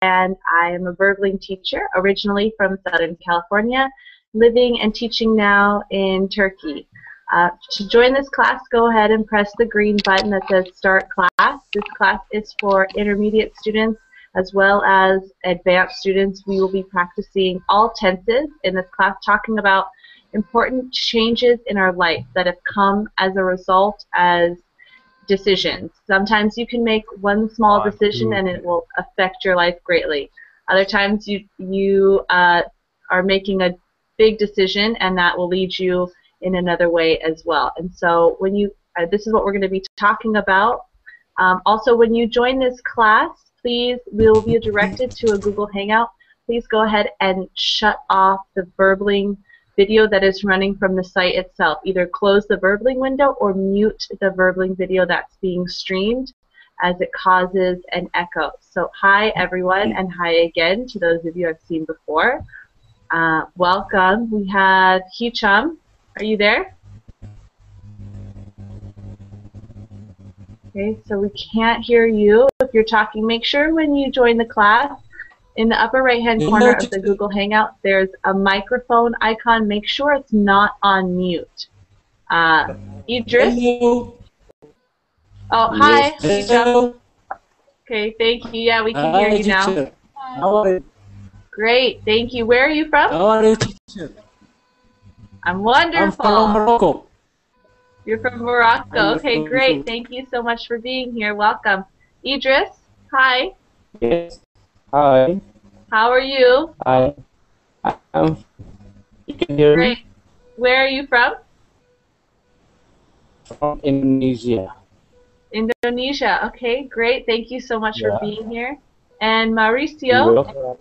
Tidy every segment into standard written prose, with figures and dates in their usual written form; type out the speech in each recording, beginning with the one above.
And I am a Burbling teacher, originally from Southern California, living and teaching now in Turkey. To join this class, go ahead and press the green button that says Start Class. This class is for intermediate students as well as advanced students. We will be practicing all tenses in this class, talking about important changes in our life that have come as a result as decisions. Sometimes you can make one small decision and it will affect your life greatly. Other times you are making a big decision and that will lead you in another way as well. And so when you, this is what we're going to be talking about. Also, when you join this class, please, we will be directed to a Google Hangout. Please go ahead and shut off the Burbling video that is running from the site itself. Either close the Burbling window or mute the Burbling video that's being streamed, as it causes an echo. So hi everyone, and hi again to those of you I've seen before. Welcome. We have Hicham. Are you there? Okay, so we can't hear you if you're talking. Make sure when you join the class, in the upper right-hand corner of the Google Hangout, there's a microphone icon. Make sure it's not on mute. Idris? Hello. Oh, hi. Hello. Okay, thank you. Yeah, we can hear you now. Teacher. How are you? Great, thank you. Where are you from? How are you, teacher? I'm wonderful. I'm from Morocco. You're from Morocco. Okay, great. Thank you so much for being here. Welcome. Idris, hi. Yes. Hi. How are you? Hi. You can hear Great. me? Where are you from? From Indonesia. Indonesia. Okay, great. Thank you so much for being here. And Mauricio? You're welcome.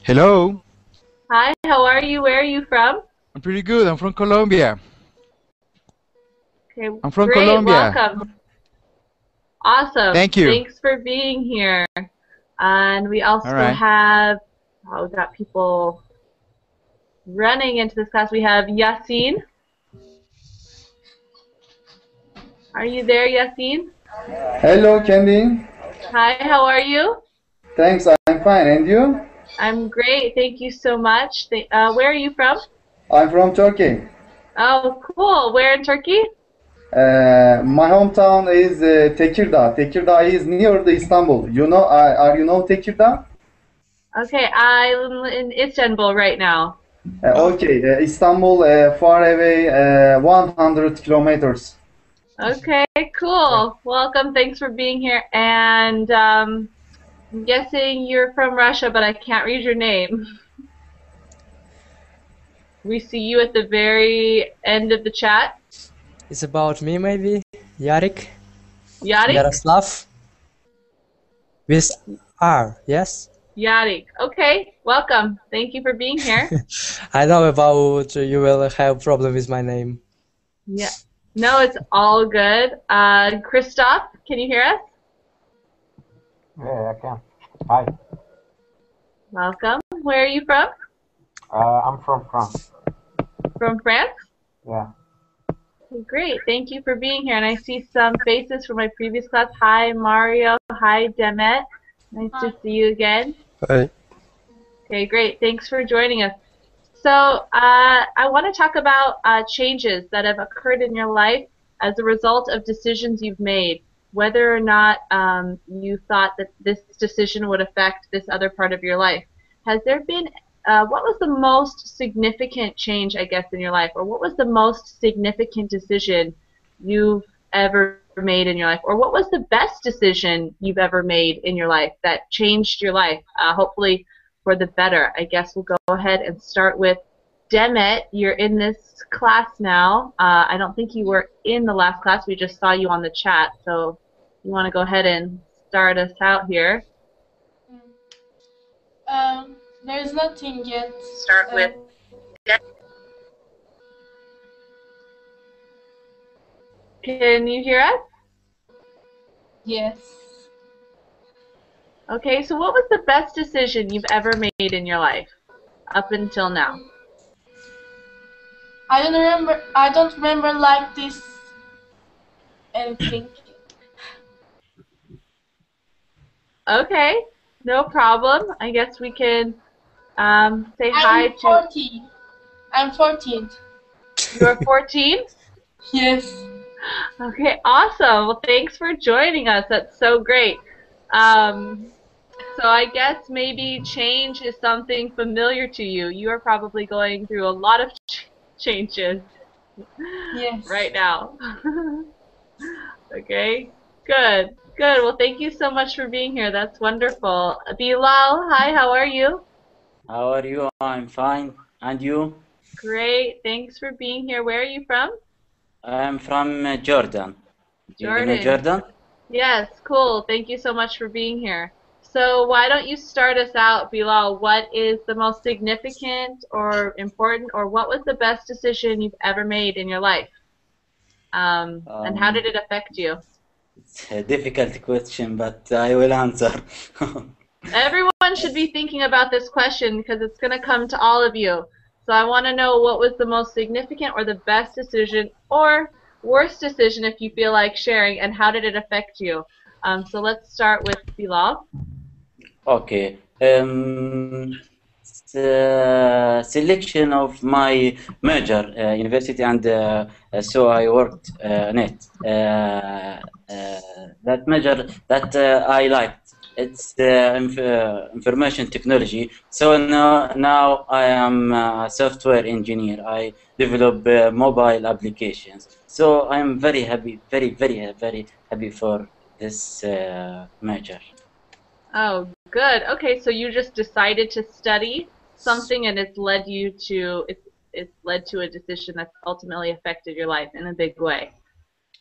Hello. Hi, how are you? Where are you from? I'm pretty good. I'm from Colombia. Okay, I'm from great. Colombia. Welcome. Awesome. Thank you. Thanks for being here. And we also right. have, we've got people running into this class. We have Yassine. Are you there, Yassine? Hello, Kendy. Hi, how are you? Thanks, I'm fine. And you? I'm great. Thank you so much. Where are you from? I'm from Turkey. Oh, cool. Where in Turkey? My hometown is Tekirdağ. Tekirdağ is near the Istanbul. You know, are you know Tekirdağ? Okay, I'm in Istanbul right now. Okay, Istanbul far away 100 kilometers. Okay, cool. Welcome. Thanks for being here. And I'm guessing you're from Russia, but I can't read your name. We see you at the very end of the chat. It's about me, maybe. Yarik. Yarik? Yaroslav. With R, yes? Yarik. Okay, welcome. Thank you for being here. I know about you will have problem with my name. Yeah. No, it's all good. Christoph, can you hear us? Yeah, I can. Hi. Welcome. Where are you from? I'm from France. From France? Yeah. Great. Thank you for being here. And I see some faces from my previous class. Hi, Mario. Hi, Demet. Nice to see you again. Hi. Okay, great. Thanks for joining us. So I want to talk about changes that have occurred in your life as a result of decisions you've made, whether or not you thought that this decision would affect this other part of your life. Has there been, what was the most significant change, I guess, in your life? Or what was the most significant decision you've ever made in your life? Or what was the best decision you've ever made in your life that changed your life, hopefully for the better? I guess we'll go ahead and start with Demet. You're in this class now. I don't think you were in the last class. We just saw you on the chat. So you want to go ahead and start us out here. There's nothing yet. Start with Can you hear us? Yes. Okay, so what was the best decision you've ever made in your life up until now? I don't remember like this anything. Okay, no problem. I guess we can say hi I'm to. 14. I'm 14. You're 14? Yes. Okay, awesome. Well, thanks for joining us. That's so great. So I guess maybe change is something familiar to you. You are probably going through a lot of changes Yes. right now. Okay, good, good. Well, thank you so much for being here. That's wonderful. Bilal, hi, how are you? How are you? I'm fine. And you? Great, thanks for being here. Where are you from? I'm from Jordan. Do you know Jordan. Jordan? Yes, cool. Thank you so much for being here. So why don't you start us out, Bilal? What is the most significant or important, or what was the best decision you've ever made in your life? And how did Um, it affect you? it's a difficult question, but I will answer. Everyone should be thinking about this question because it's going to come to all of you. So I want to know what was the most significant or the best decision or worst decision if you feel like sharing, and how did it affect you? So let's start with Bilal. Okay. Selection of my major, university, and so I worked on it. That major that I liked. It's information technology. So now I am a software engineer. I develop mobile applications. So I'm very happy, very happy for this major. Oh, good. Okay, so you just decided to study something and it's led to a decision that's ultimately affected your life in a big way.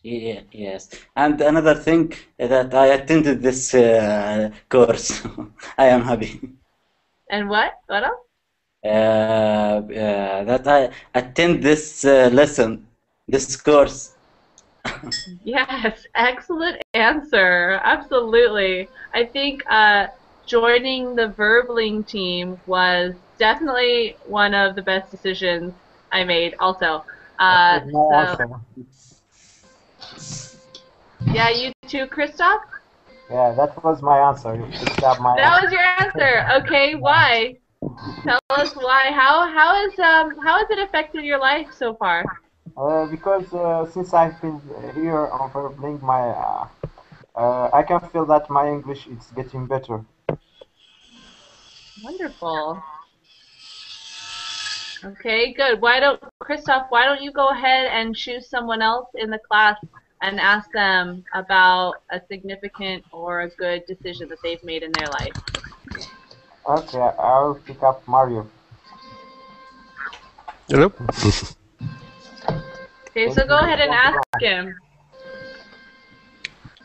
Yeah, yes. And another thing that I attended this course. I am happy. And what? What else? That I attend this lesson, this course. Yes, excellent answer. Absolutely. I think joining the Verbling team was definitely one of the best decisions I made also. That was my So answer. yeah, you too, Christoph? Yeah, that was my answer. You picked up my That answer. was your answer. Okay, why? Tell us why. How has it affected your life so far? Because since I've been here on Verbling, I can feel that my English is getting better. Wonderful. Okay, good. Christoph, why don't you go ahead and choose someone else in the class and ask them about a significant or a good decision that they've made in their life. Okay, I'll pick up Mario. Hello. Okay, so go ahead and ask him.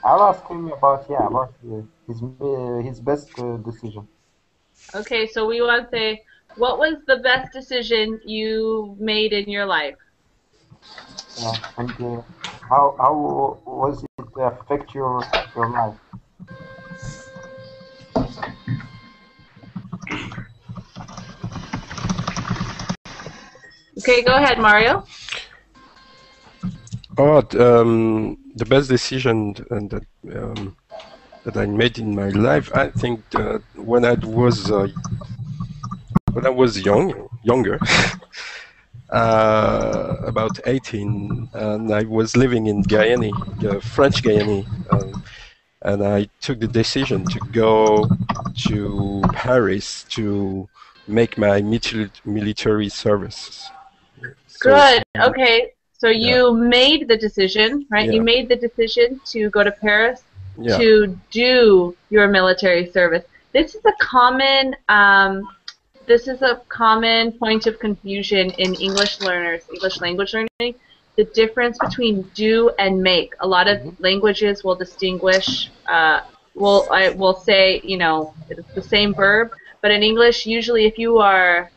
I'll ask him about his best decision. Okay, so we want to say, what was the best decision you made in your life? And how was it affect your life? Okay, go ahead, Mario. Oh, the best decision that I made in my life, I think when I was younger, about 18, and I was living in Guyana, French Guyana, and I took the decision to go to Paris to make my military services. So, Good. Okay, so yeah, you made the decision, right? You yeah, made the decision to go to Paris yeah. to do your military service. This is a common point of confusion in English learners, English language learning, the difference between do and make. A lot of languages will distinguish, will say, it's the same verb, but in English, usually if you are,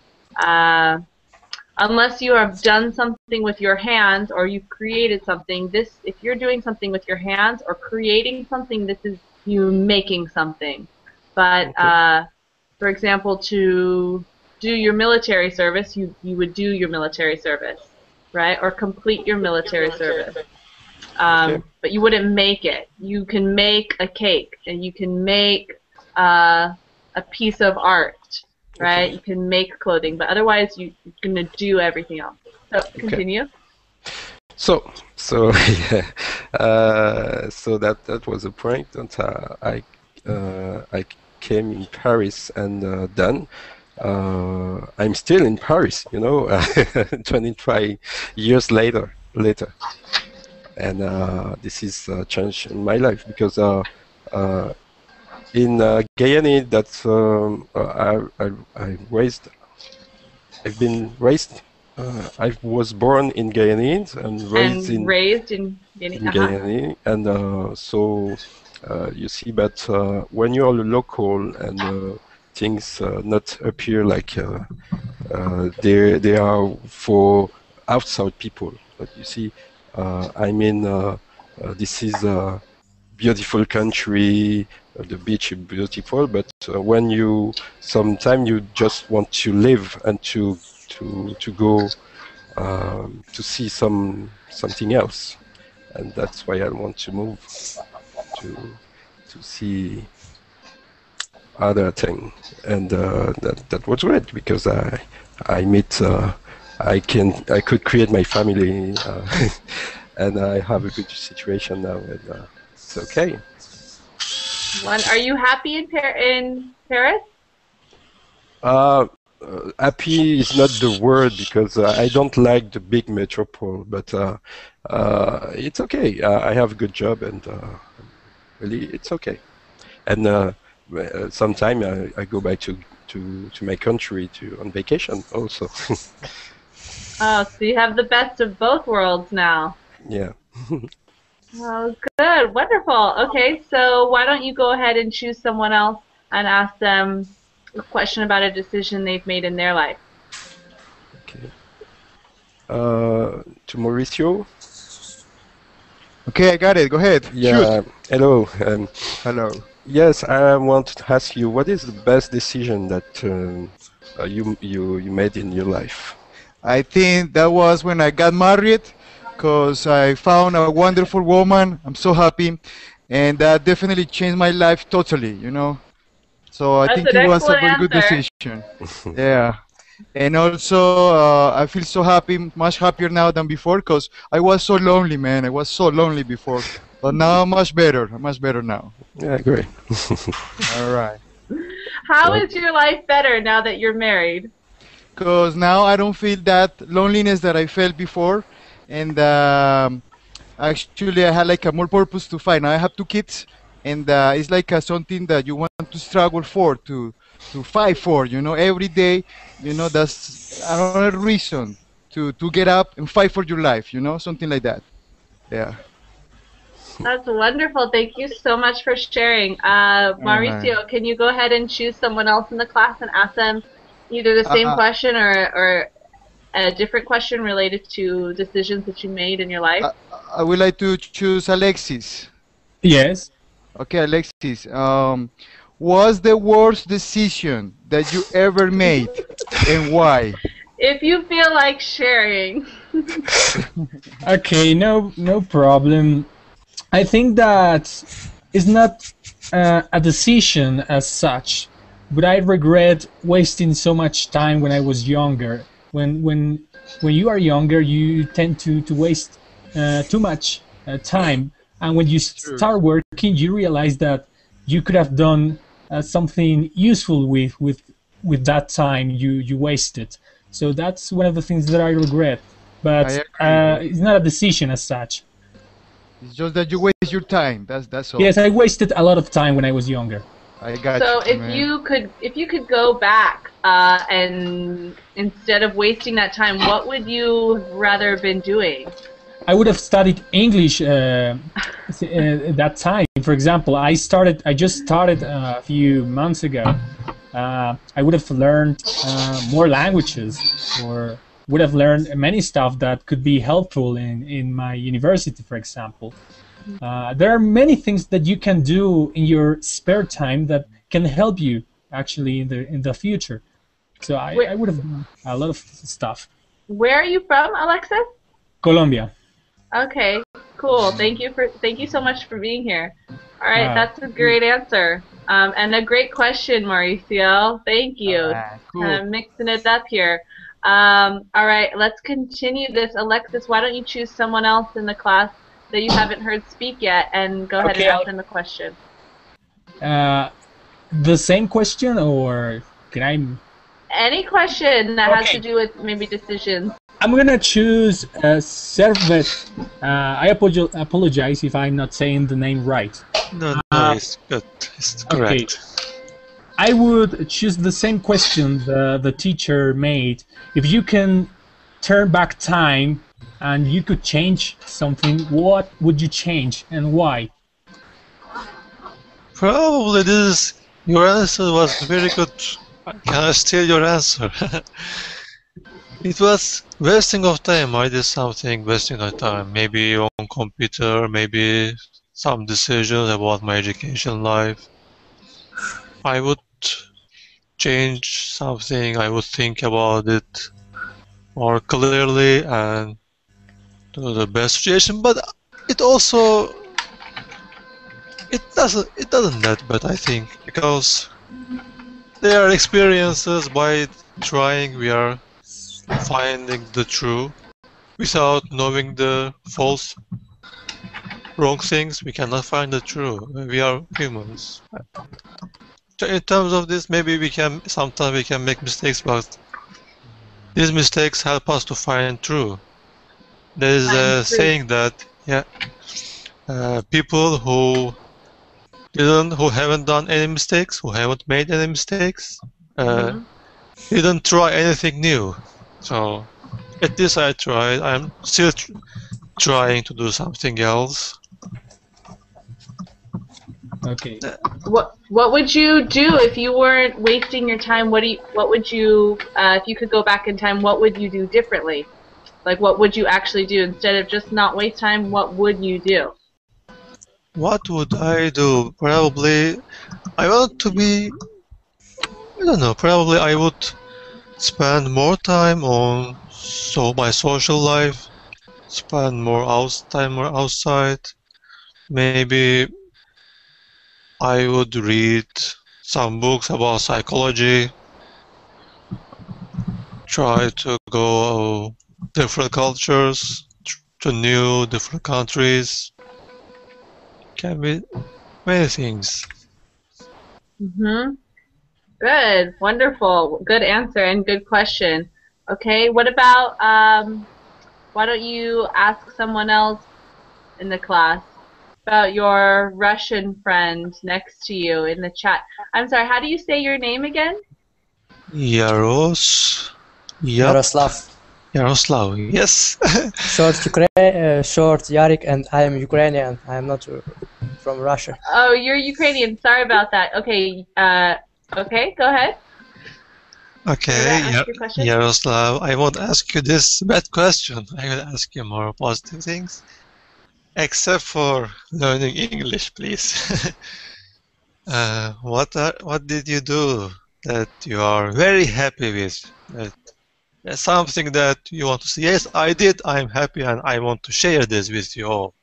unless you have done something with your hands or you've created something, if you're doing something with your hands or creating something, this is you making something. But Okay. for example, to do your military service, you would do your military service. right, or complete your military service. Okay. But you wouldn't make it. You can make a cake, and you can make a piece of art, right? Okay. You can make clothing, but otherwise you're going to do everything else. So continue. So yeah, so that was a point that I came in Paris and done. I'm still in Paris, 25 years later, and this is a change in my life because in Guyana, that's I've been raised. I was born in Guyana and raised in Guyana, and so you see that when you are local and things not appear like they are for outside people. But you see, this is a beautiful country. The beach is beautiful, but when sometimes you just want to live and to go to see something else, and that's why I want to move to see other thing, and that was great because I met I could create my family, and I have a good situation now, and it's okay. Are you happy in Paris? Happy is not the word because I don't like the big metropole, but it's okay. I have a good job, and really it's okay. And sometime I go back to my country on vacation also. Oh, so you have the best of both worlds now. Yeah. Oh, good. Wonderful. Okay, so why don't you go ahead and choose someone else and ask them a question about a decision they've made in their life. Okay. To Mauricio. Okay, I got it. Go ahead. Yeah. Shoot. Hello. Hello. Yes, I want to ask you, what is the best decision that you made in your life? I think that was when I got married, because I found a wonderful woman. I'm so happy, and that definitely changed my life totally. So I think it was a very good decision. Yeah. And also, I feel so happy, much happier now than before, because I was so lonely, man. I was so lonely before. But now I'm much better. I'm much better now. Yeah, great. All right. How is your life better now that you're married? Because now I don't feel that loneliness that I felt before. And actually, I had like a more purpose to find. Now I have 2 kids, and it's like something that you want to struggle for, to fight for, every day. That's another reason to get up and fight for your life, something like that. Yeah. That's wonderful. Thank you so much for sharing. Mauricio, can you go ahead and choose someone else in the class and ask them either the same question or a different question related to decisions that you made in your life? I would like to choose Alexis. Yes. Okay, Alexis. What's the worst decision that you ever made, and why? If you feel like sharing. Okay, no problem. I think that it's not a decision as such, but I regret wasting so much time when I was younger. When you are younger, you tend to waste too much time, and when you start working, you realize that you could have done something useful with that time you wasted. So that's one of the things that I regret. But it's not a decision as such. It's just that you waste your time. That's all. Yes, I wasted a lot of time when I was younger. I got so you, if you could go back and instead of wasting that time, what would you rather have been doing? I would have studied English that time. For example, I just started a few months ago. I would have learned more languages, or would have learned many stuff that could be helpful in my university, for example. There are many things that you can do in your spare time that can help you actually in the future. So I would have done a lot of stuff. Where are you from, Alexis? Colombia. Okay, cool. Thank you so much for being here. All right, that's a great answer. And a great question, Mauricio. Thank you. Cool. Kind of mixing it up here. All right, let's continue this. Alexis, why don't you choose someone else in the class that you haven't heard speak yet, and go ahead and ask them a question. The same question, or can I? Any question that has to do with maybe decisions. I'm gonna choose Servet. I apologize if I'm not saying the name right. No, it's good. It's correct. I would choose the same question the teacher made. If you can turn back time and you could change something, what would you change and why? Probably your answer was very good. Can I steal your answer? It was wasting of time. I did something wasting of time. Maybe on computer, maybe some decisions about my education life. I would change something. I would think about it more clearly and do the best situation. But it also it doesn't that bad, I think, because there are experiences. By trying we are finding the true. Without knowing the false, wrong things, we cannot find the true. We are humans. In terms of this, maybe sometimes we can make mistakes, but these mistakes help us to find true. There is a saying that people who haven't done any mistakes, who haven't made any mistakes, didn't try anything new. So at least I tried. I'm still trying to do something else. Okay. What would you do if you weren't wasting your time? What would you if you could go back in time? What would you do differently? Like, what would you actually do instead of just not waste time? What would you do? What would I do? Probably I want to be. I don't know. Probably I would spend more time on my social life. Spend more time outside. Maybe I would read some books about psychology. Try to go different cultures, to different countries. Can be many things. Good, wonderful, good answer and good question. Okay, what about why don't you ask someone else in the class about your Russian friend next to you in the chat? I'm sorry, how do you say your name again? Yaroslav. Yaroslav, yes. Short Yarik, and I am Ukrainian. I am not from Russia. Oh, you're Ukrainian. Sorry about that. Okay, okay, go ahead. Okay, Yaroslav, I won't ask you this bad question. I will ask you more positive things. Except for learning English, please. What did you do that you are very happy with? That's something that you want to say. Yes, I did. I'm happy, and I want to share this with you all.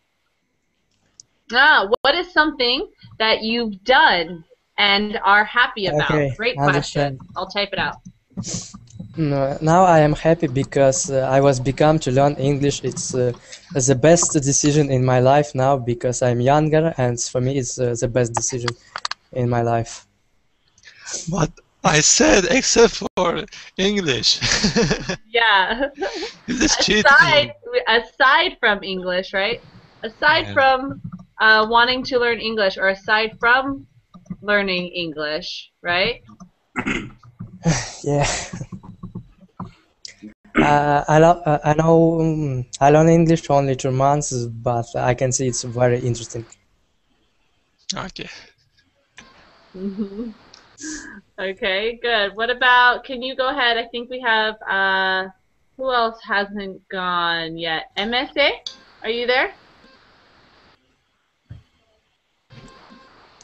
What is something that you've done and are happy about? Okay, Great understand. question. I'll type it out. Now I am happy because I was become to learn English. It's the best decision in my life now because I'm younger, and for me it's the best decision in my life. But I said except for English. Yeah. This cheating. Aside from English, right? Aside from wanting to learn English, or aside from learning English, right? Yeah. I learn English only 2 months, but I can see it's very interesting. Okay. Okay, good. What about, can you go ahead? I think we have, who else hasn't gone yet? MSA, are you there?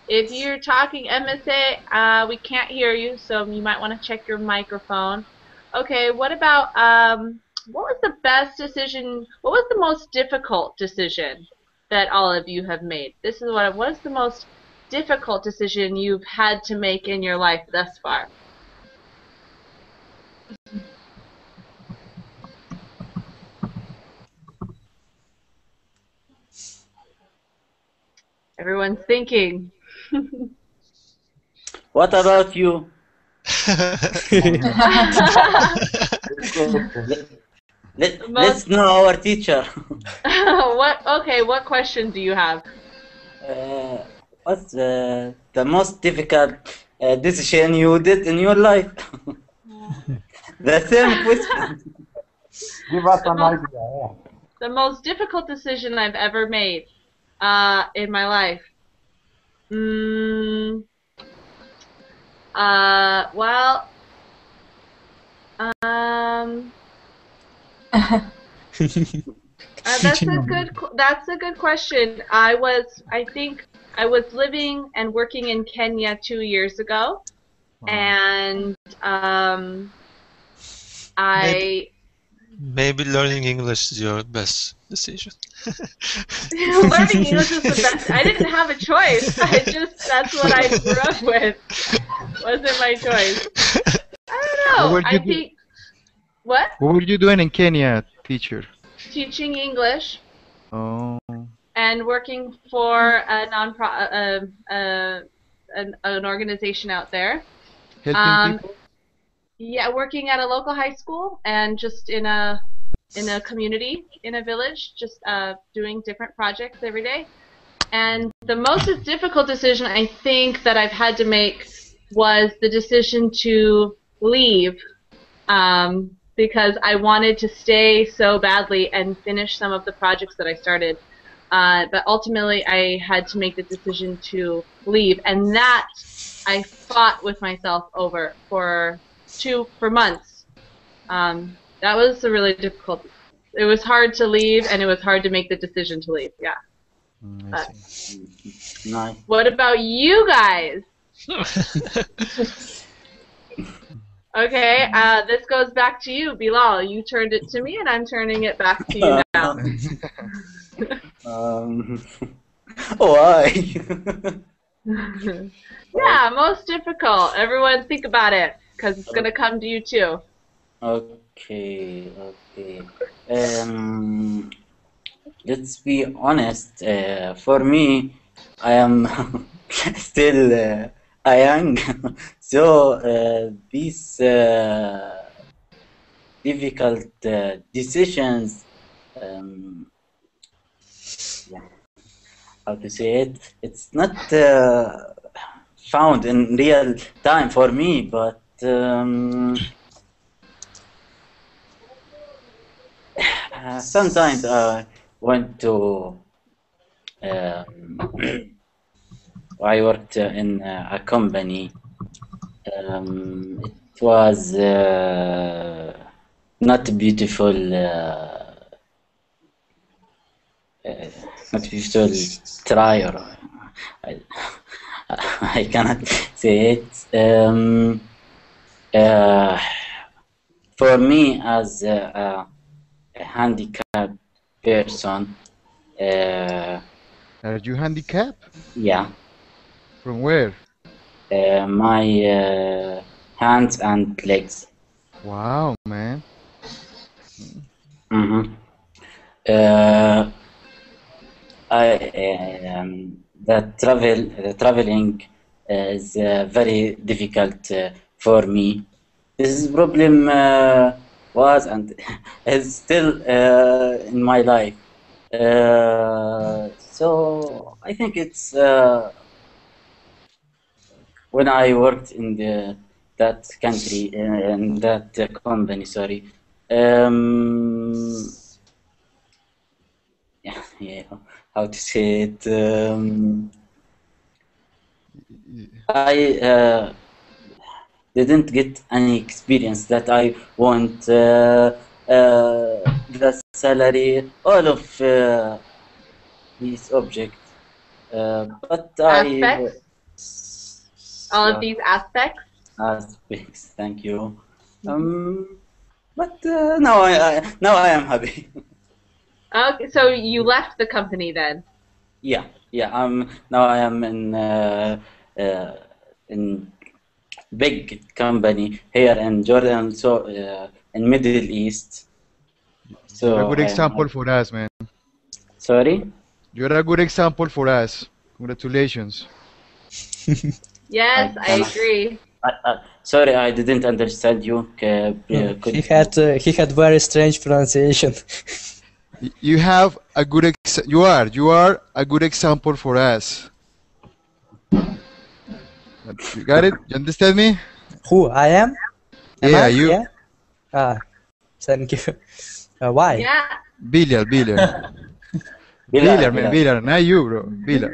If you're talking MSA, we can't hear you, so you might want to check your microphone. Okay, what about what was the best decision? What was the most difficult decision that all of you have made? This is what is the most difficult decision you've had to make in your life thus far? Everyone's thinking. What about you? Let's know our teacher. What question do you have? What's the most difficult decision you did in your life? The same question. Give us an idea. Yeah. The most difficult decision I've ever made in my life. Well, that's a good question. I think I was living and working in Kenya 2 years ago, and Maybe learning English is your best decision. Learning English is the best. I didn't have a choice. That's what I grew up with. Wasn't my choice. I don't know. What? What were you doing in Kenya, teacher? Teaching English. Oh. And working for a an organization out there. Helping people? Yeah, working at a local high school and just in a community, in a village, just doing different projects every day. And the most difficult decision I think that I've had to make was the decision to leave, because I wanted to stay so badly and finish some of the projects that I started. But ultimately, I had to make the decision to leave, and that I fought with myself over for months. That was a really difficult. It was hard to leave, and it was hard to make the decision to leave. Yeah. Nice. What about you guys? Okay, this goes back to you, Bilal. You turned it to me, and I'm turning it back to you now. Why? Yeah, most difficult. Everyone think about it, because it's going to come to you too. Okay. Let's be honest. For me, I am still a young, so these difficult decisions. How to say it? It's not found in real time for me, but sometimes I went to. I worked in a company. It was not beautiful. Not beautiful try, or I cannot say it. For me, as a handicapped person. Are you handicapped? Yeah. From where? My hands and legs. Wow, man. The traveling is very difficult for me. This problem was and is still in my life. So I think it's when I worked in that country, in that company, sorry. Yeah, how to say it? I didn't get any experience that I want. The salary, all of these objects, but all of these aspects. Aspects. Thank you. But now I am happy. Okay, so you left the company then. Yeah, yeah. Now I am in big company here in Jordan, so in Middle East. You're a So good I am example happy. for us, man. Sorry. You're a good example for us. Congratulations. Yes, I cannot. agree. Sorry, I didn't understand you. He Could had very strange pronunciation. You have a good you are a good example for us. You got it? You understand me? Who I am? Am Yeah, I? you. Yeah. Ah, thank you. Why? Yeah. Bilal, Bilal. Bilal, Bilal, man, Bilal. Bilal. Not you, bro. Bilal.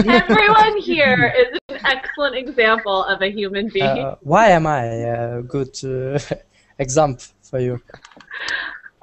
Everyone here is an excellent example of a human being. Why am I a good example for you?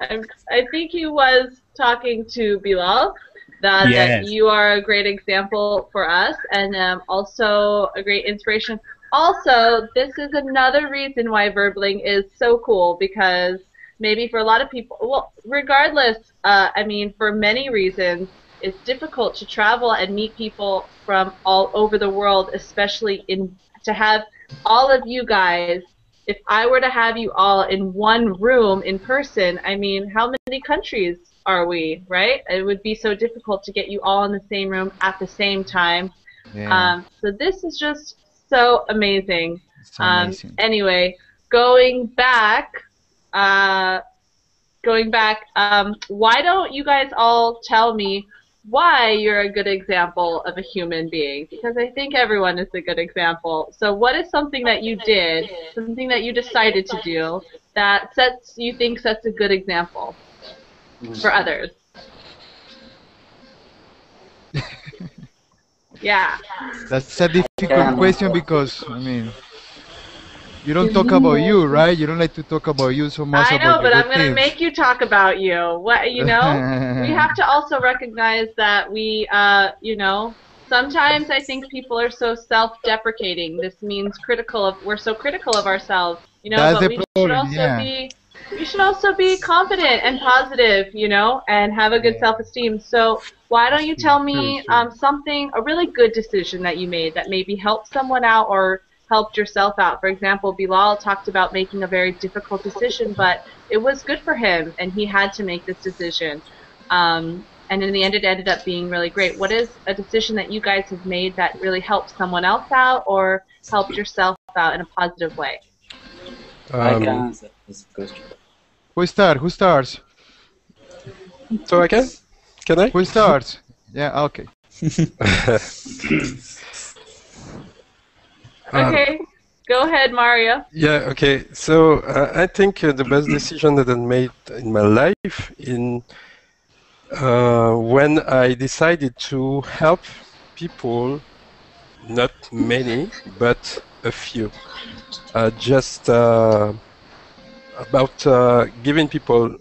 I think he was talking to Bilal that Yes. you are a great example for us and also a great inspiration. Also, this is another reason why Verbling is so cool because maybe for a lot of people, well, regardless, I mean, for many reasons, it's difficult to travel and meet people from all over the world, especially to have all of you guys. If I were to have you all in one room in person, I mean, how many countries are we, right? It would be so difficult to get you all in the same room at the same time. Yeah, So this is just so amazing. it's amazing. Anyway, going back, why don't you guys all tell me why you're a good example of a human being? Because I think everyone is a good example. So what is something that you did, something that you decided to do that you think sets a good example for others? Yeah. That's a difficult Can question because, I mean, you don't talk about you, right? You don't like to talk about you so much I about know, your but I'm good going to things. make you talk about you. What, you know? We have to also recognize that sometimes I think people are so self-deprecating. This means we're so critical of ourselves, That's but the problem, yeah. we should also be confident and positive, and have a good Yeah, self-esteem. So why don't you tell true, me true. a really good decision that you made that maybe helped someone out or helped yourself out? For example, Bilal talked about making a very difficult decision, but it was good for him, and he had to make this decision. And in the end, it ended up being really great. What is a decision that you guys have made that really helped someone else out or helped yourself out in a positive way? I can Um, answer this question. Who starts? Who starts? so I can I? Who starts? Yeah, okay. Okay, go ahead, Mario. Yeah, okay. So I think the best decision that I made in my life when I decided to help people, not many, but a few. Just about giving people,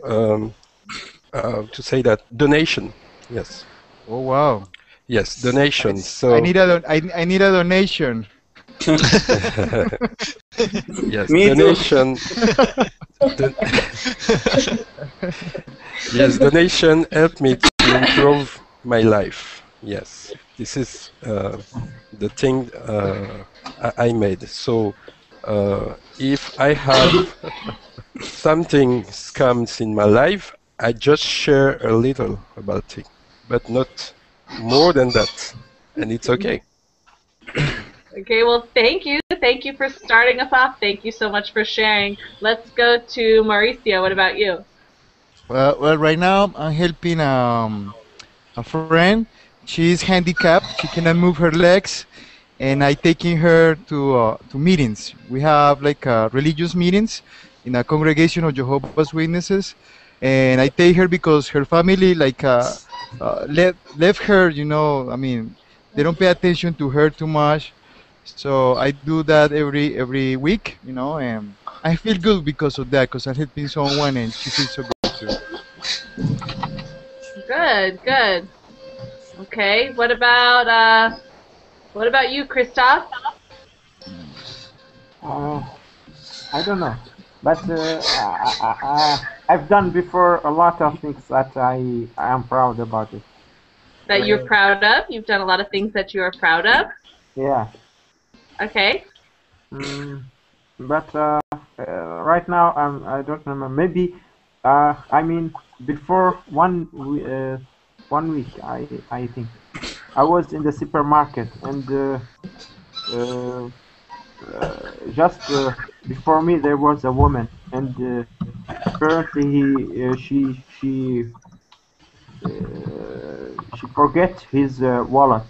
to say that, donation. Yes. Oh, wow. Yes, donation. I So need I need a donation. yes, Me too. donation. Yes, donation helped me to improve my life. Yes, this is the thing I made. So if I have something comes in my life, I just share a little about it, but not more than that, and it's okay. Okay, well, thank you. Thank you for starting us off. Thank you so much for sharing. Let's go to Mauricio. What about you? Well, right now I'm helping a friend. She's handicapped. She cannot move her legs, and I taking her to meetings. We have like religious meetings in a congregation of Jehovah's Witnesses, and I take her because her family like left her. I mean, they don't pay attention to her too much. So I do that every week, and I feel good because of that, because I'm helping someone, and she feels so good too. Good, good. Okay, what about you, Christoph? I don't know. But I've done before a lot of things that I am proud about it. That you're proud of? You've done a lot of things that you are proud of? Yeah. Okay. But right now I don't remember. Maybe I mean before 1 week I think I was in the supermarket and just before me there was a woman and apparently she forget his wallet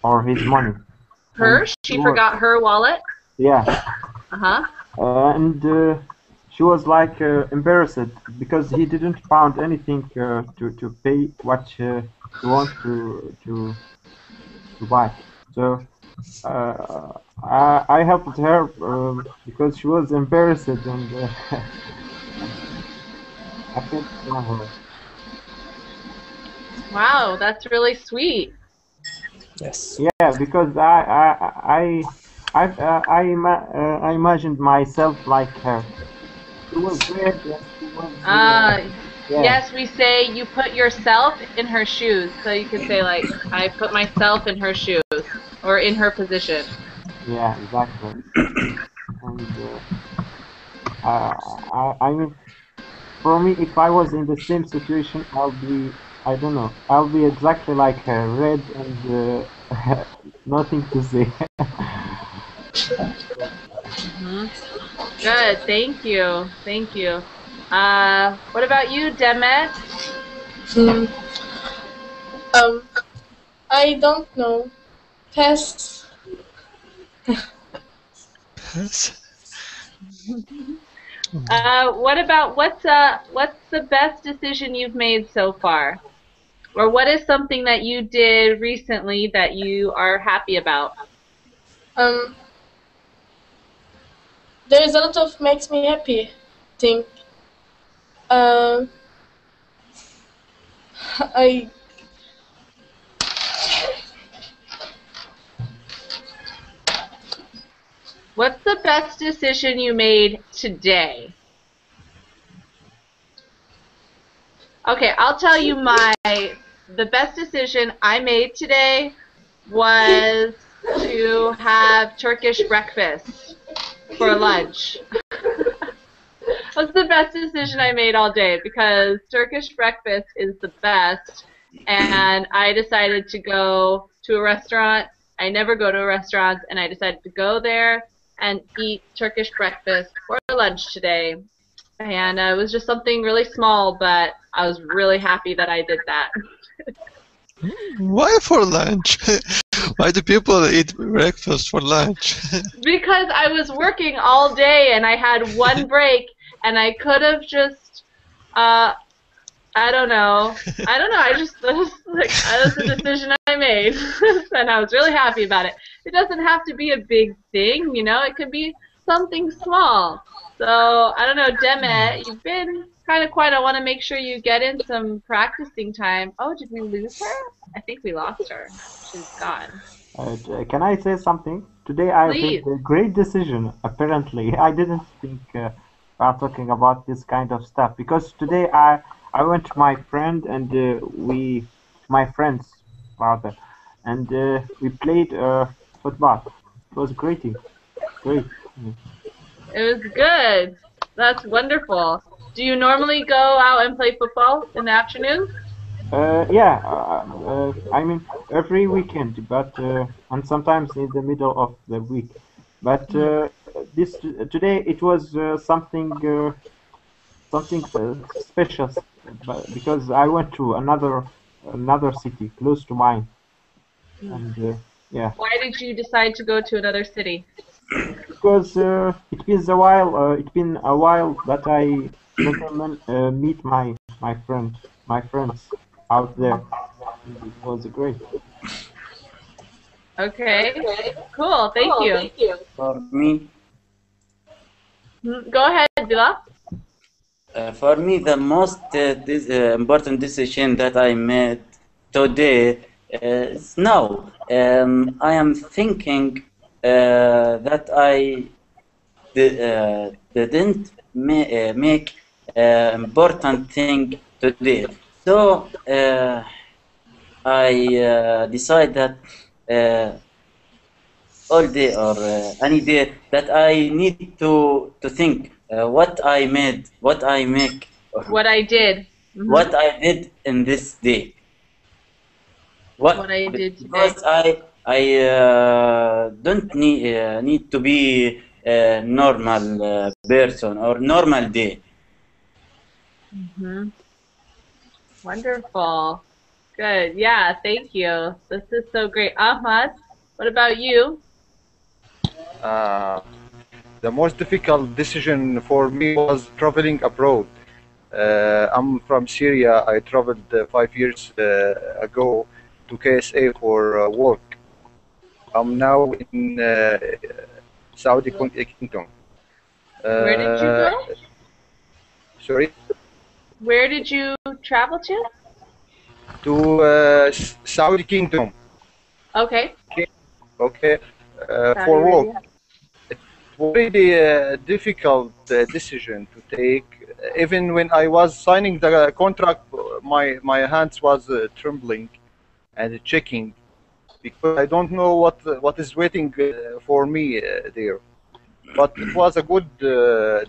or his money. Her? She forgot her wallet? Yeah. Uh-huh. And she was like embarrassed because he didn't found anything to pay what he want to buy. So I helped her because she was embarrassed and I can't blame her. Wow, that's really sweet. Yes. Yeah, because I imagined myself like her. She was red and she was yeah. Yes, we say you put yourself in her shoes. So you could say like, I put myself in her shoes or in her position. Yeah, exactly. And I mean, for me, if I was in the same situation, I don't know, I'll be exactly like her, red and nothing to say. Good, thank you, thank you. What about you, Demet? I don't know. Pass. What's the best decision you've made so far? Or what is something that you did recently that you are happy about? There is a lot of makes me happy thing. I What's the best decision you made today? Okay, I'll tell you the best decision I made today was to have Turkish breakfast for lunch. That's the best decision I made all day because Turkish breakfast is the best, and I decided to go to a restaurant. I never go to a restaurant, and I decided to go there and eat Turkish breakfast for lunch today. And it was just something really small, but I was really happy that I did that. Why for lunch? Why do people eat breakfast for lunch? Because I was working all day and I had one break, and I could have just, I don't know. I just that was the decision I made, and I was really happy about it. It doesn't have to be a big thing, you know. It could be something small. So I don't know, Demet, you've been kind of quiet. I want to make sure you get in some practicing time. Oh, did we lose her? I think we lost her. She's gone. Can I say something? Today I Please. made a great decision, apparently. I didn't think about talking about this kind of stuff because today I went to my friend and my friends rather, and we played football. It was great. Great. It was good. That's wonderful. Do you normally go out and play football in the afternoons? Yeah, I mean every weekend, but and sometimes in the middle of the week. But today it was something special, because I went to another city close to mine, and yeah, Why did you decide to go to another city? because it's been a while that I never meet my friends out there. It was great. Okay. Cool. Thank you. For me, Go ahead, Bila. for me, the most important decision that I made today is now. I am thinking that I didn't make important thing today. So I decide that all day or any day that I need to think what I made, what I make, or What I did. what I did in this day. What I did today. Because I don't need to be a normal person or normal day. Wonderful. Good. Yeah, thank you. This is so great. Ahmad, what about you? The most difficult decision for me was traveling abroad. I'm from Syria. I traveled 5 years ago to KSA for work. I'm now in Saudi Kingdom. Where did you go? Sorry? Where did you travel to? To Saudi Kingdom. Okay. Okay. Saudi For work. Arabia. Really difficult decision to take. Even when I was signing the contract, my hands was trembling and checking because I don't know what is waiting for me there. But it was a good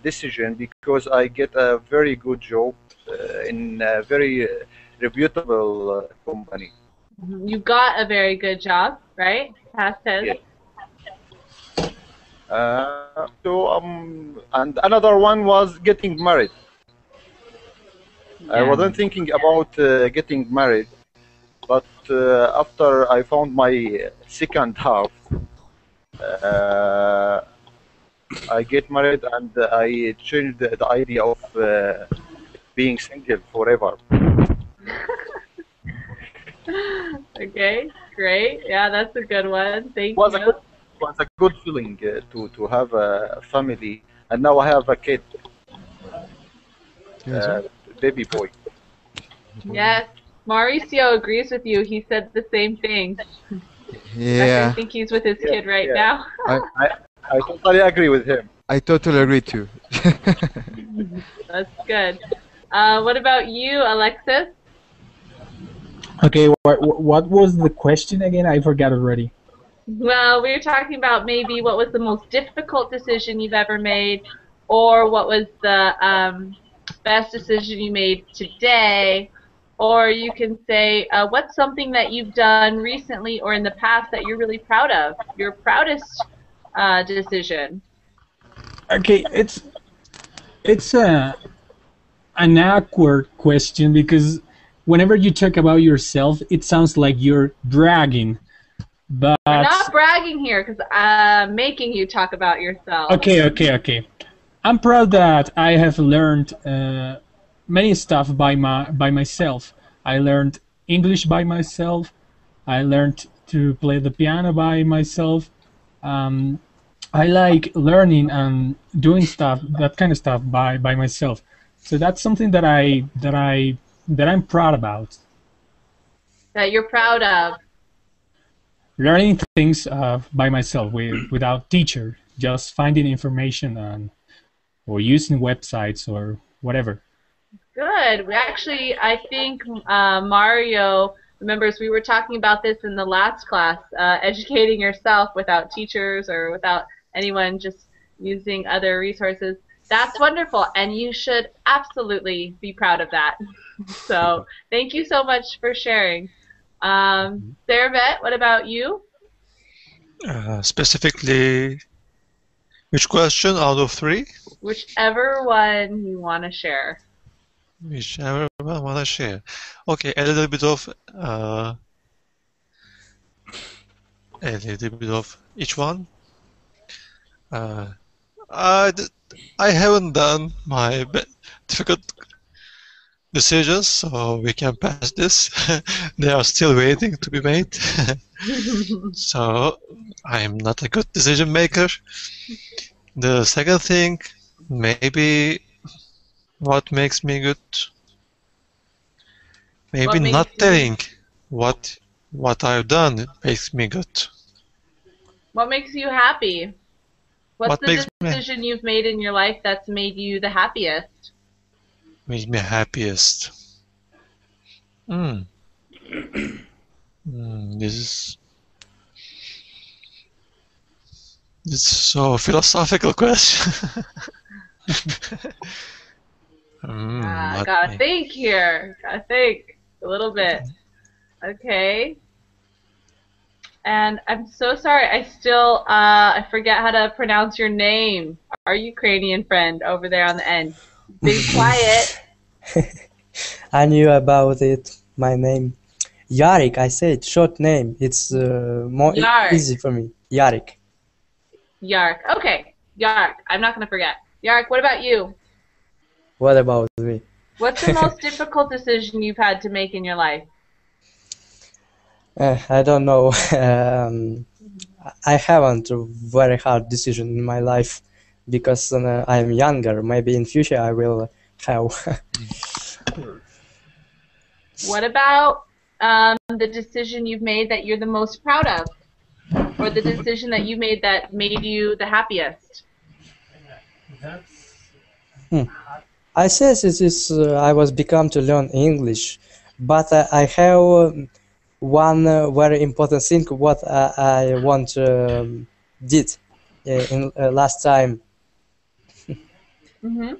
decision because I get a very good job in a very reputable company. You got a very good job, right? Past tense. Yes. And another one was getting married. I wasn't thinking about getting married, but after I found my second half, I get married and I changed the idea of being single forever. Okay, great. Yeah, that's a good one. Thank was you. It was a good feeling to have a family, and now I have a kid, baby boy. Yes, Mauricio agrees with you. He said the same thing. Yeah. I think he's with his kid right now. I totally agree with him. I totally agree too. That's good. What about you, Alexis? Okay, what was the question again? I forgot already. Well, we were talking about maybe what was the most difficult decision you've ever made, or what was the best decision you made today, or you can say what's something that you've done recently or in the past that you're really proud of, your proudest decision. Okay, it's an awkward question because whenever you talk about yourself, it sounds like you're bragging. But We're not bragging here because I'm making you talk about yourself. Okay. I'm proud that I have learned many stuff by myself. I learned English by myself. I learned to play the piano by myself. I like learning and doing stuff, that kind of stuff by myself. So that's something that I'm proud about. That you're proud of. Learning things by myself without teacher, just finding information or using websites or whatever. Good. We actually, I think Mario remembers we were talking about this in the last class, educating yourself without teachers or without anyone, just using other resources. That's wonderful, and you should absolutely be proud of that. So thank you so much for sharing. Servet, what about you? Specifically, which question out of 3? Whichever one you want to share. Whichever one I want to share. Okay, a little bit of each one. I haven't done my difficult decisions, so we can pass this. They are still waiting to be made. So I'm not a good decision maker. The second thing, maybe what makes me good? Maybe not telling what I've done makes me good. What makes you happy? What's What the makes me decision you've made in your life that's made you the happiest? happiest? Hmm. This is so philosophical question. What Gotta think here. Gotta think a little bit. Okay. And I'm so sorry, I forget how to pronounce your name. Our Ukrainian friend over there on the end. Be quiet. I knew about it. My name, Yarik. I said short name. It's more Yark. easy for me. Yarik. Yark. Okay. Yark. I'm not gonna forget. Yark, what about you? What about me? What's the most difficult decision you've had to make in your life? I don't know. I haven't a very hard decision in my life because I'm younger. Maybe in future I will have. What about the decision you've made that you're the most proud of? Or the decision that you made that made you the happiest? I said it is. I was become to learn English, but I have one very important thing what I want did in last time. Mm-hmm.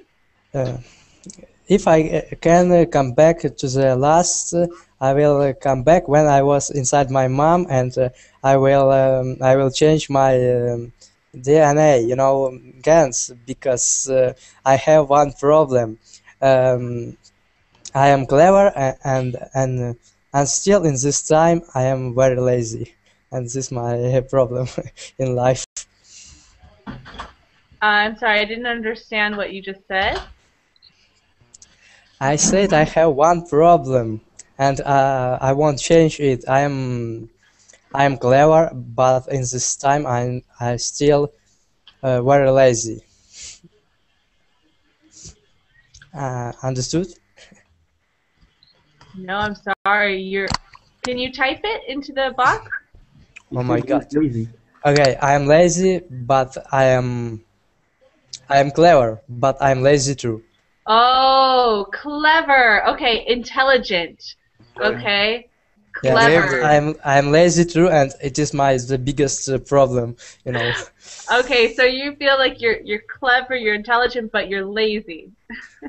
If I can come back to the last, I will come back when I was inside my mom, and I will change my DNA, you know, gens, because I have one problem. I am clever and still in this time I am very lazy, and this is my problem in life. I'm sorry, I didn't understand what you just said. I said I have one problem, and I won't change it. I am clever, but in this time I still very lazy. Understood? No, I'm sorry. Can you type it into the box? Oh my God. Okay, I am lazy, but I am clever, but I'm lazy too. Oh, clever. Okay, intelligent. Okay, Yeah, clever. I'm lazy too, and it is the biggest problem, you know. Okay, so you feel like you're clever, you're intelligent, but you're lazy.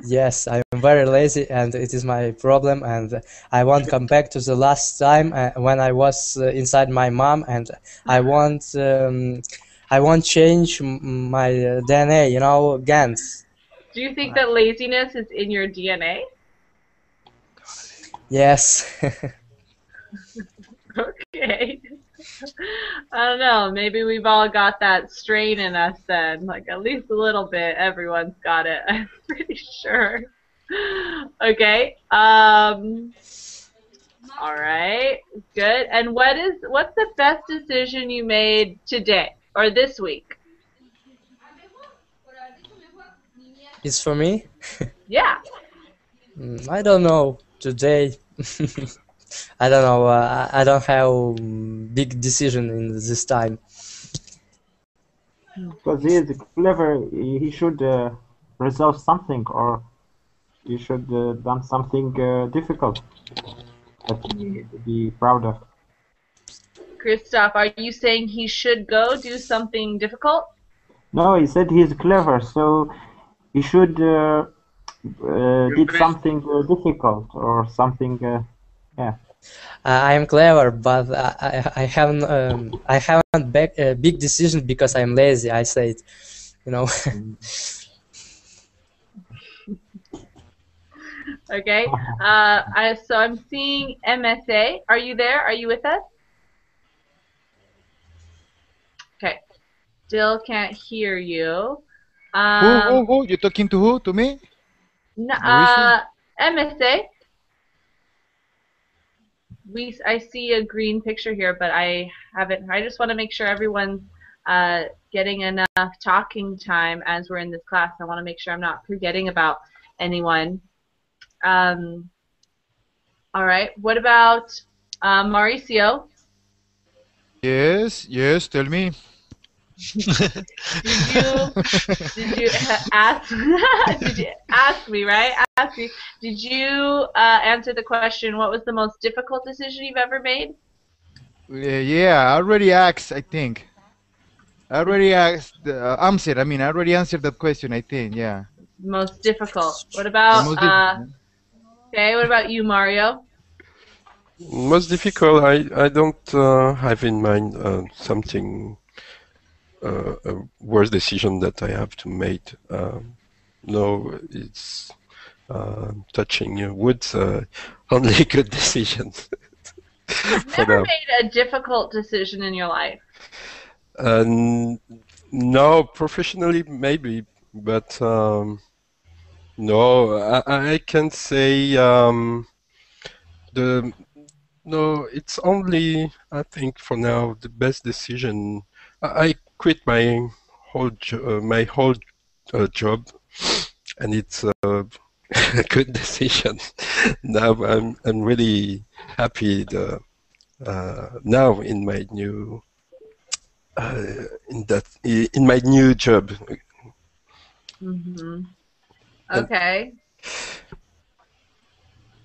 Yes, I'm very lazy, and it is my problem, and I won't come back to the last time when I was inside my mom, and I won't change my DNA, you know, gens. Do you think that laziness is in your DNA? Yes. Okay. I don't know. Maybe we've all got that strain in us then. Like at least a little bit. Everyone's got it. I'm pretty sure. Okay. All right. Good. And what's the best decision you made today or this week? It's for me? Yeah. I don't know. Today. I don't know. I don't have big decision in this time. Because he is clever, he should resolve something, or he should done something difficult that he be proud of. Christoph, are you saying he should go do something difficult? No, he said he's clever, so he should did something difficult or something. Yeah. I am clever, but I haven't big decisions because I'm lazy. I said, you know. Okay. So I'm seeing MSA. Are you there? Are you with us? Okay. Still can't hear you. Who? You talking to who? To me? MSA. I see a green picture here, but I haven't. I just want to make sure everyone's getting enough talking time as we're in this class. I want to make sure I'm not forgetting about anyone. All right. What about Mauricio? Yes, tell me. Did you ask? Did you ask me, right? Ask me. Did you answer the question? What was the most difficult decision you've ever made? Yeah, I already asked, I think. I already asked, answered. I mean, I already answered that question, I think, yeah. Most difficult. What The about most difficult. okay, what about you, Mario? Most difficult, I don't have in mind something, a worse decision that I have to make. No, it's touching wood, only good decision You've for never now. made a difficult decision in your life. No, professionally maybe, but no, I can say the no. It's only I think for now the best decision. I quit my whole job, and it's a good decision. Now I'm really happy now in my new in my new job. Mm-hmm. Okay.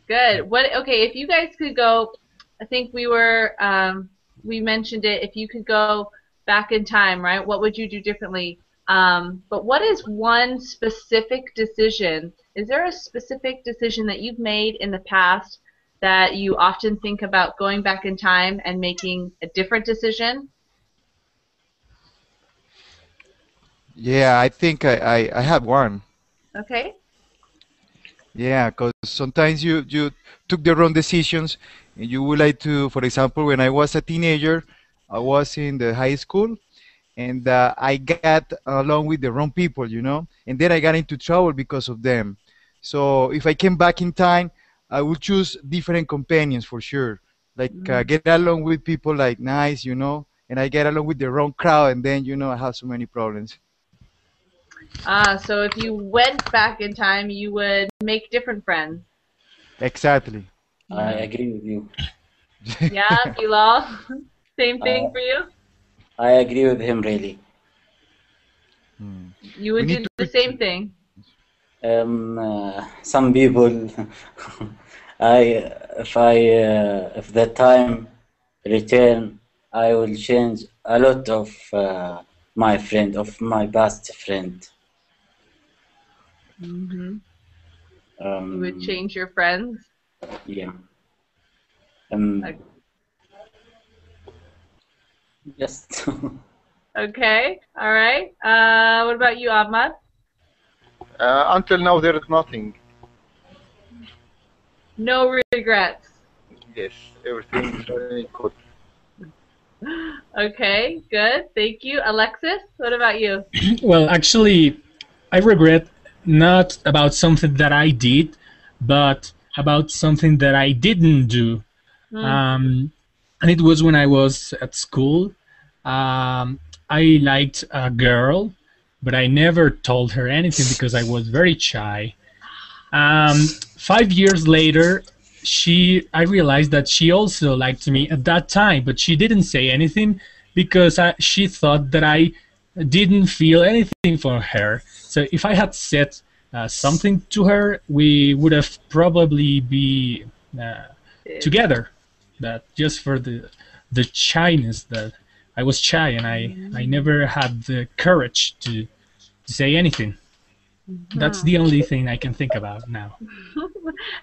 Good. What? Okay, if you guys could go, I think we mentioned it. If you could go back in time, right? What would you do differently? But what is one specific decision? Is there a specific decision that you've made in the past that you often think about going back in time and making a different decision? Yeah, I think I have one. Okay. Yeah, because sometimes you took the wrong decisions, and you would like to, for example, when I was a teenager, I was in the high school, and I got along with the wrong people, and then I got into trouble because of them. So if I came back in time, I would choose different companions for sure. Like get along with people like nice, and I get along with the wrong crowd, and then I have so many problems. So if you went back in time, you would make different friends. Exactly. I agree with you. Yeah, Bilal? Same thing for you? I agree with him really. You would do the same thing. Some people, if the time return, I will change a lot of my past friend. Mm-hmm. You would change your friends? Yeah. Yes. Okay, all right. What about you, Ahmad? Until now, there is nothing. No regrets. Yes, everything is very good. Okay, good. Thank you. Alexis, what about you? Well, actually, I regret not about something that I did, but about something that I didn't do. And it was when I was at school. I liked a girl, but I never told her anything because I was very shy. 5 years later, I realized that she also liked me at that time, but she didn't say anything because she thought that I didn't feel anything for her. So if I had said something to her, we would have probably be together. That just for the shyness that I was shy and I never had the courage to say anything. That's the only thing I can think about now.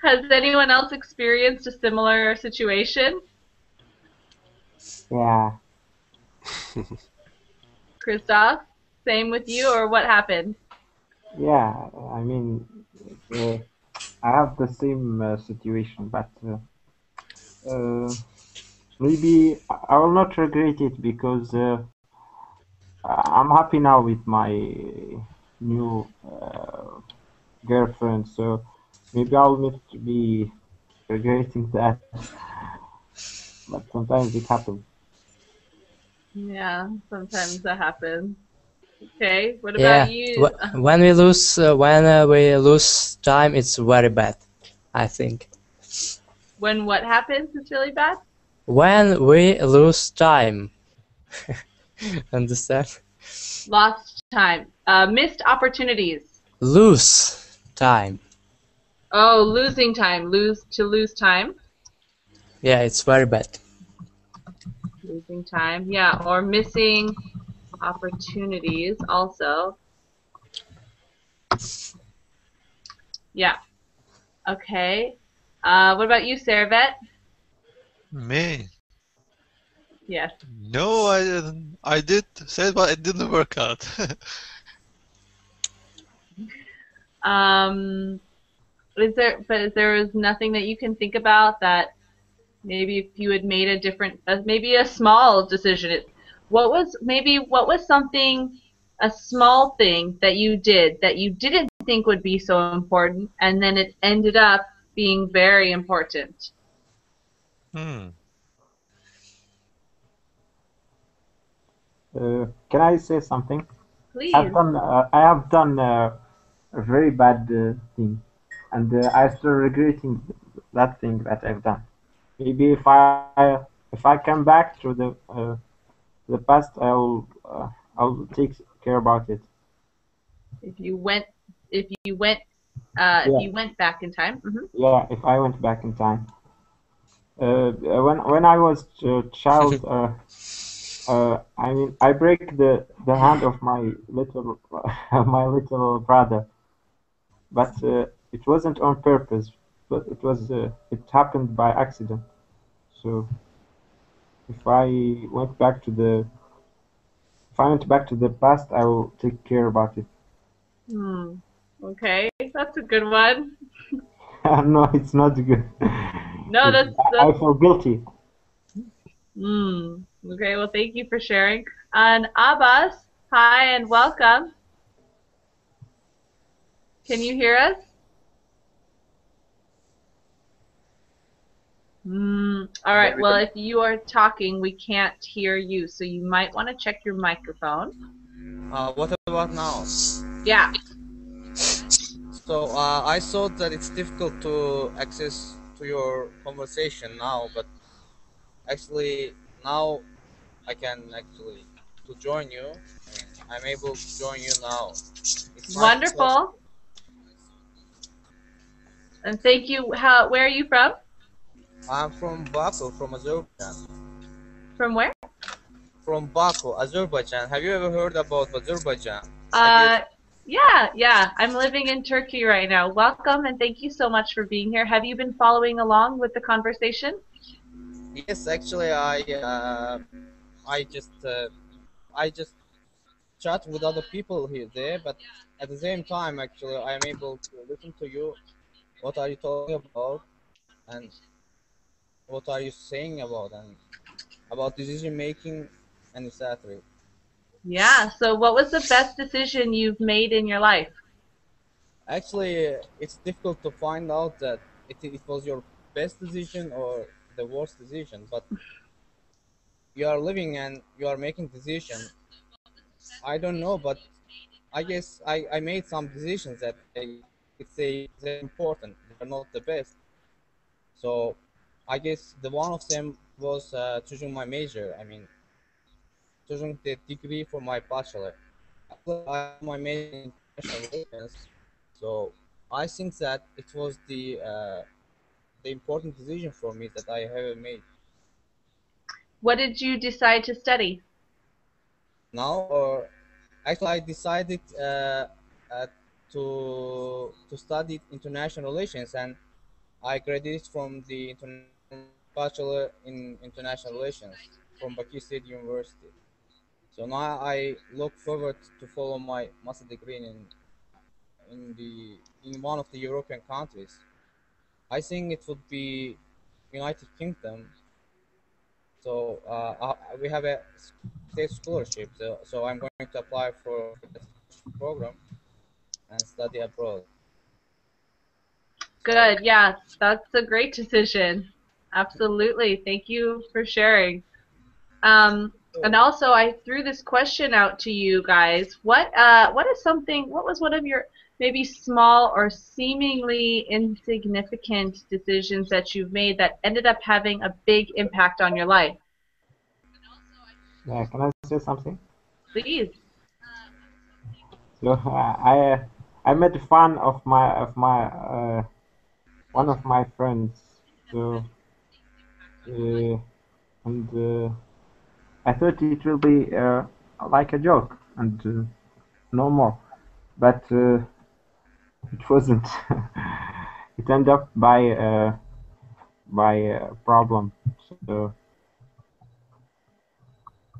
Has anyone else experienced a similar situation? Yeah. Christoph, same with you, or what happened? Yeah, I mean, I have the same situation, but maybe I will not regret it because I'm happy now with my new girlfriend, so maybe I'll not be regretting that. But sometimes it happens. Yeah, sometimes that happens. Okay, what Yeah, about you? when we lose time, it's very bad, I think. When what happens is really bad? When we lose time. Understand? Lost time. Missed opportunities. Lose time. Oh, losing time. Lose time. Yeah, it's very bad. Losing time. Yeah, or missing opportunities also. Yeah. Okay. What about you, Servet? Me? Yes. No, I didn't. I did say it, but it didn't work out. Is there nothing that you can think about that maybe if you had made a different, maybe a small decision, what was something, a small thing that you did that you didn't think would be so important, and then it ended up being very important? Hmm. Can I say something? Please. I have done a very bad thing, and I still regretting that thing that I've done. Maybe if I come back to the past, I'll take care about it. If you went, if you went, if Yeah, you went back in time. yeah. If I went back in time, when I was a child, I mean, I break the hand of my little my little brother, but it wasn't on purpose. But it happened by accident. So if I went back to the if I went back to the past, I will take care about it. Okay, that's a good one. No, it's not good. No, I feel guilty. Okay, well, thank you for sharing. And Abbas, hi and welcome. Can you hear us? All right, well, if you are talking, we can't hear you, so you might want to check your microphone. What about now? Yeah. So I thought that it's difficult to access to your conversation now, but actually now I can actually to join you. I'm able to join you now. It's nice to talk. Wonderful. And thank you. Where are you from? I'm from Baku, from Azerbaijan. From where? From Baku, Azerbaijan. Have you ever heard about Azerbaijan? Yeah. I'm living in Turkey right now. Welcome and thank you so much for being here. Have you been following along with the conversation? Yes, actually, I just chat with other people here there, but at the same time, actually, I'm able to listen to you. What are you talking about, and what are you saying about decision making and etc. Yeah. So what was the best decision you've made in your life? Actually, it's difficult to find out that it was your best decision or the worst decision, but you are living and you are making decision. I don't know, but I guess I made some decisions that I could say they're important. They're not the best. So I guess the one of them was choosing my major. I mean, choosing the degree for my bachelor. I have my major in international relations, so I think that it was the important decision for me that I have made. What did you decide to study? Now, or actually, I decided uh, to study international relations, and I graduated from the bachelor in international relations from Baku State University. So now I look forward to follow my master degree in one of the European countries. I think it would be United Kingdom. So we have a state scholarship. So I'm going to apply for that program and study abroad. So Good. Yeah, that's a great decision. Absolutely. Thank you for sharing. And also, I threw this question out to you guys. What was one of your maybe small or seemingly insignificant decisions that you've made that ended up having a big impact on your life? Can I say something? Please. So I made fun of my one of my friends. So and I thought it will be like a joke and no more, but it wasn't. It ended up by a problem. So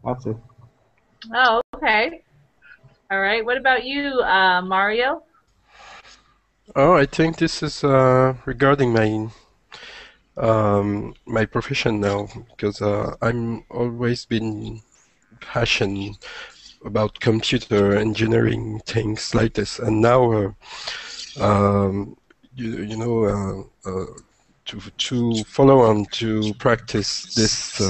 that's it. Oh, okay. All right. What about you, Mario? Oh, I think this is regarding my profession now, because I'm always been passionate about computer engineering things like this, and now you know to follow on to practice this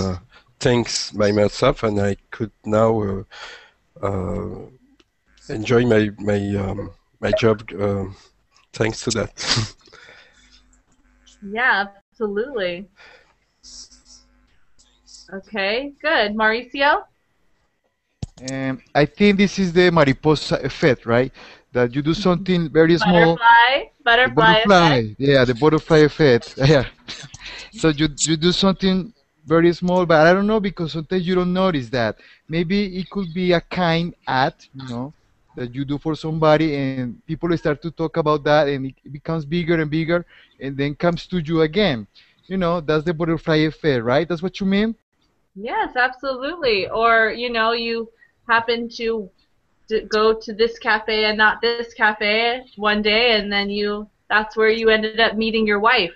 things by myself, and I could now enjoy my job thanks to that. Yeah, absolutely. Okay, good. Mauricio? I think this is the mariposa effect, right? That you do something very small, the Butterfly butterfly, effect. yeah, the butterfly effect, yeah. So you do something very small, but I don't know because sometimes you don't notice that. Maybe it could be a kind act, that you do for somebody, and people start to talk about that, and it becomes bigger and bigger, and then comes to you again. That's the butterfly effect, right? That's what you mean? Yes, absolutely. Or, you happen to go to this cafe and not this cafe one day, and then that's where you ended up meeting your wife,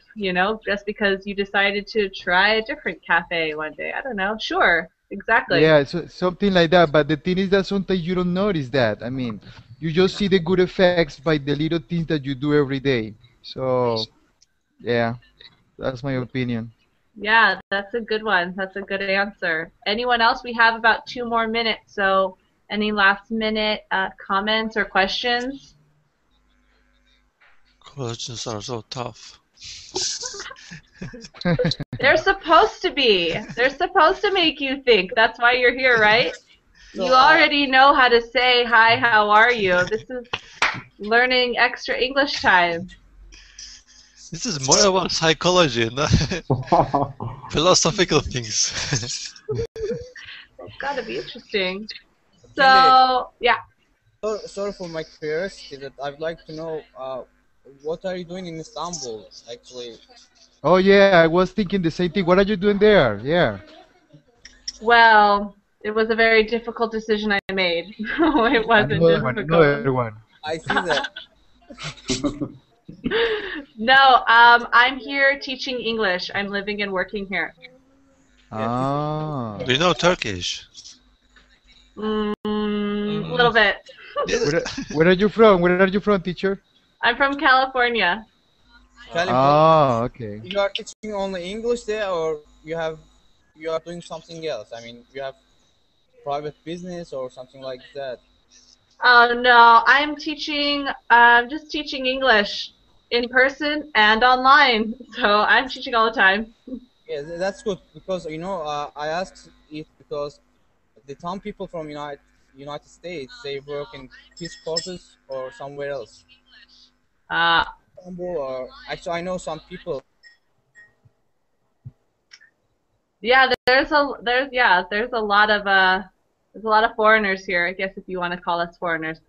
just because you decided to try a different cafe one day. I don't know. Sure, exactly. Yeah, so something like that. But the thing is that sometimes you don't notice that. I mean, you just see the good effects by the little things that you do every day. So, yeah, that's my opinion. Yeah, that's a good one. That's a good answer. Anyone else? We have about 2 more minutes, so any last minute comments or questions? Questions are so tough. They're supposed to be. They're supposed to make you think. That's why you're here, right? So, You already know how to say, hi, how are you? This is learning extra English time. This is more about psychology, not philosophical things. It's got to be interesting. Kendy, So, yeah. sorry for my curiosity, that I'd like to know what are you doing in Istanbul, actually? Oh, yeah, I was thinking the same thing. What are you doing there? Yeah. Well, it was a very difficult decision I made. It wasn't Another one, difficult. another one. I see that. No, I'm here teaching English. I'm living and working here. Ah. Do you know Turkish? A little bit. Where are you from? Where are you from, teacher? I'm from California. Ah, okay. You are teaching only English there, or you are doing something else? I mean, you have private business or something like that? Oh no, I'm just teaching English in person and online. So I'm teaching all the time. Yeah, that's good, because I asked it because the town people from United States, they work in peace courses or somewhere else. Istanbul, or actually I know some people. Yeah, there's a lot of foreigners here, I guess, if you want to call us foreigners.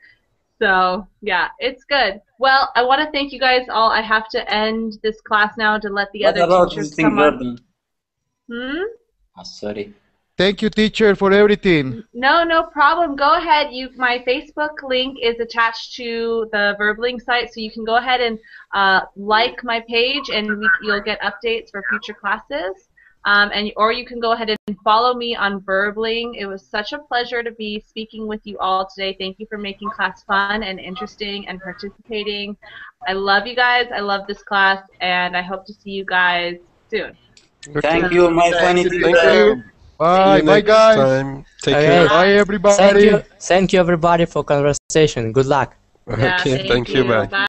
So yeah, it's good. Well, I want to thank you guys all. I have to end this class now to let the What other about teachers visiting come on. Jordan? Sorry. Thank you, teacher, for everything. No problem. Go ahead. My Facebook link is attached to the Verbling site, so you can go ahead and like my page, and you'll get updates for future classes. Or you can go ahead and follow me on Verbling. It was such a pleasure to be speaking with you all today. Thank you for making class fun and interesting and participating. I love you guys. I love this class, and I hope to see you guys soon. Thank you, my funny Thank teacher. you. Bye. Bye, guys. Time. Take care. Bye, everybody. Thank you everybody for conversation. Good luck. Yeah, Okay, thank you. Bye.